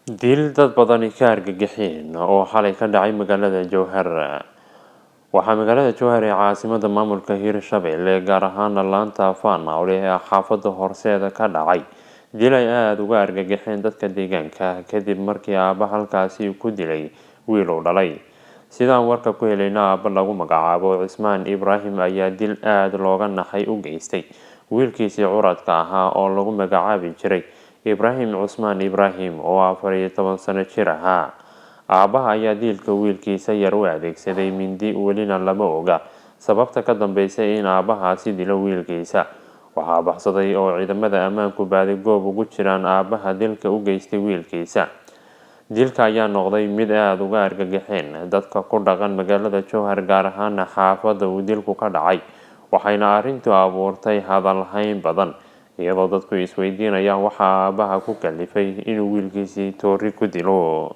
Dil dad badani ka argagixeen oo xalay ka dhacay magaalada Jowhar. Waxaa magaalada Jowhar ee caasimadda maamulka Hirshabelle gaar ahaan laanta Faanaole ee xaafadda horseeda ka dhacay dil ay aad uga argagixeen dadka deegaanka kadib markii aabba halkaasi ku dilay wiil uu dhalay. Sidaan warka ku helayna aabba lagu magacaabo Cismaan Ibraahim ayaa dil aad looga naxay u geystay wiilkiisii curadka ahaa oo lagu magacaabi jiray Ibraahim Cusmaan Ibraahim oo 14 sano jir ahaa. Aabbaha ayaa dilka wiilkiisa yar u adeegsaday mindi welina lama oga sababta ka dambeysay in aabbahaasi dilo wiilkiisa. Waxaa baxsaday oo ciidamada ammaanku baadigoob ugu jiraan aabbaha dilka u geystay wiilkiisa. Dilka ayaa noqday mid aad uga argagixeen dadka ku dhaqan magaalada Jowhar gaar ahaan xaafadda uu dilku ka dhacay. Waxayna arrintu abuurtay hadal hayn badan iyadoo dadku isweydiinayaan waxa aabbaha ku kalifay inuu wiilkiisii toori ku dilo.